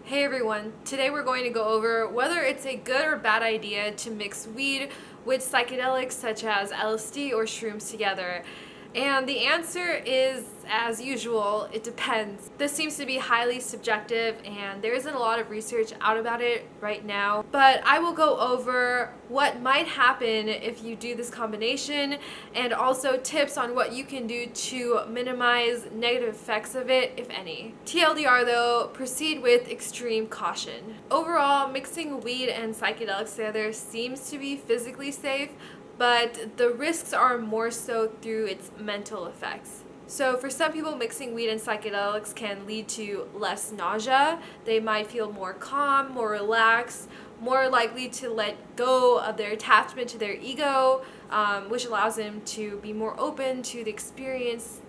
Hey everyone, today we're going to go over whether it's a good or bad idea to mix weed with psychedelics such as LSD or shrooms together. And the answer is, as usual, it depends. This seems to be highly subjective and there isn't a lot of research out about it right now. But I will go over what might happen if you do this combination and also tips on what you can do to minimize negative effects of it, if any. TLDR though, proceed with extreme caution. Overall, mixing weed and psychedelics together seems to be physically safe, but the risks are more so through its mental effects. So for some people, mixing weed and psychedelics can lead to less nausea. They might feel more calm, more relaxed, more likely to let go of their attachment to their ego, which allows them to be more open to the experience,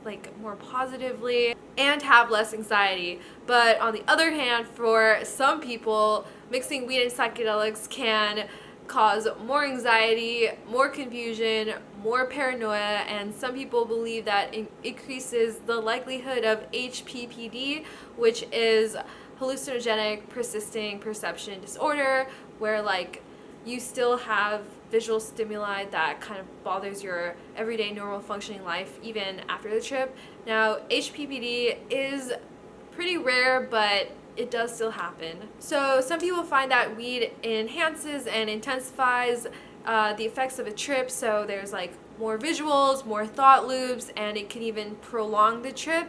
more positively, and have less anxiety. But on the other hand, for some people, mixing weed and psychedelics can cause more anxiety, more confusion, more paranoia, and some people believe that it increases the likelihood of HPPD, which is hallucinogenic persisting perception disorder, where you still have visual stimuli that kind of bothers your everyday normal functioning life even after the trip. Now, HPPD is pretty rare, but it does still happen. So some people find that weed enhances and intensifies the effects of a trip, so there's more visuals, more thought loops, and it can even prolong the trip.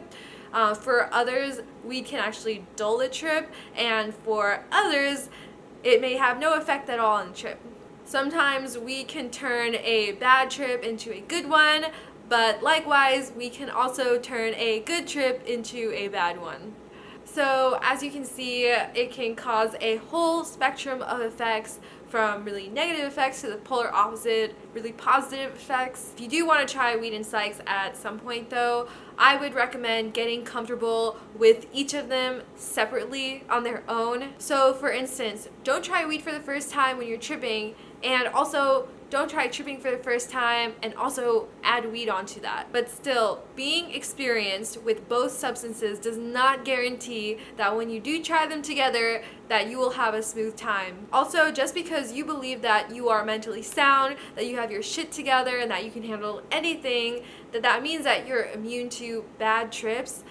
For others, weed can actually dull the trip, and for others, it may have no effect at all on the trip. Sometimes we can turn a bad trip into a good one, but likewise, we can also turn a good trip into a bad one. So as you can see, it can cause a whole spectrum of effects, from really negative effects to the polar opposite, really positive effects. If you do want to try weed and psychs at some point though, I would recommend getting comfortable with each of them separately on their own. So for instance, don't try weed for the first time when you're tripping, and also don't try tripping for the first time and also add weed onto that. But still, being experienced with both substances does not guarantee that when you do try them together that you will have a smooth time. Also, just because you believe that you are mentally sound, that you have your shit together, and that you can handle anything, that means that you're immune to bad trips.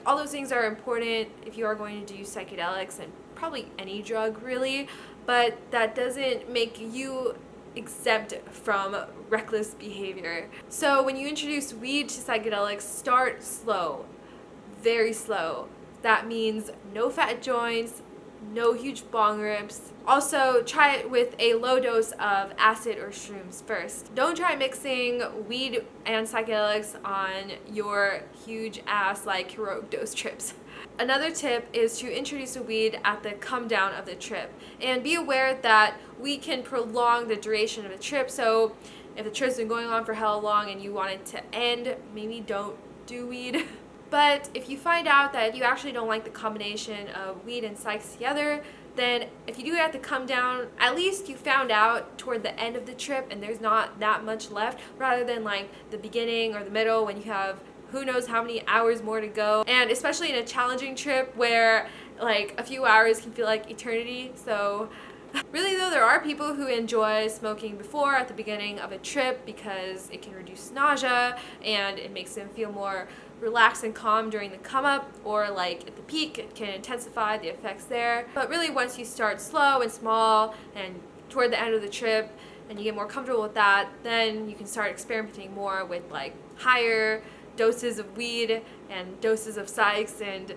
All those things are important if you are going to do psychedelics and probably any drug really, but that doesn't make you exempt from reckless behavior. So when you introduce weed to psychedelics, start slow, very slow. That means no fat joints, no huge bong rips. Also, try it with a low dose of acid or shrooms first. Don't try mixing weed and psychedelics on your huge ass heroic dose trips. Another tip is to introduce a weed at the come down of the trip, and be aware that weed can prolong the duration of the trip. So if the trip's been going on for hella long and you want it to end, maybe don't do weed. But if you find out that you actually don't like the combination of weed and psychs together, then if you do it at the come down, at least you found out toward the end of the trip and there's not that much left, rather than the beginning or the middle when you have who knows how many hours more to go. And especially in a challenging trip where a few hours can feel like eternity. So really though, there are people who enjoy smoking before at the beginning of a trip because it can reduce nausea and it makes them feel more relaxed and calm during the come up, or at the peak it can intensify the effects there. But really, once you start slow and small and toward the end of the trip and you get more comfortable with that, then you can start experimenting more with higher doses of weed and doses of psychs, and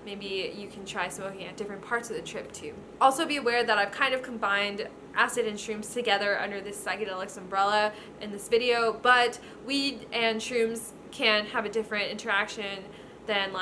maybe you can try smoking at different parts of the trip too. Also be aware that I've kind of combined acid and shrooms together under this psychedelics umbrella in this video, but weed and shrooms can have a different interaction than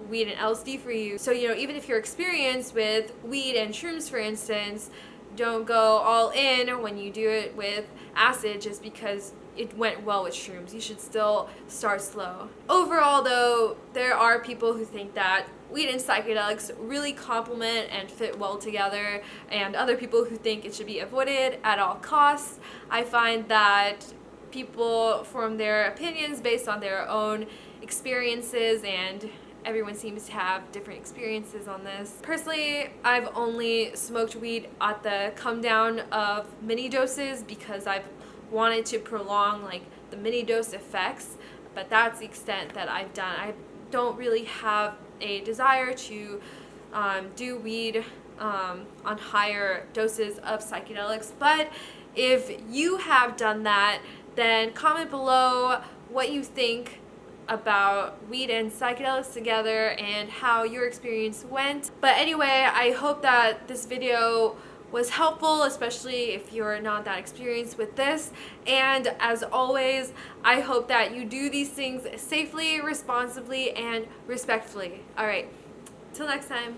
weed and LSD for you. So even if you're experienced with weed and shrooms, for instance, don't go all in when you do it with acid just because it went well with shrooms. You should still start slow. Overall though, there are people who think that weed and psychedelics really complement and fit well together, and other people who think it should be avoided at all costs. I find that people form their opinions based on their own experiences and everyone seems to have different experiences on this. Personally, I've only smoked weed at the come down of mini doses because I've wanted to prolong like the mini dose effects, but that's the extent that I've done. I don't really have a desire to do weed on higher doses of psychedelics, but if you have done that, then comment below what you think about weed and psychedelics together and how your experience went. But anyway, I hope that this video was helpful, especially if you're not that experienced with this. And as always, I hope that you do these things safely, responsibly, and respectfully. All right, till next time.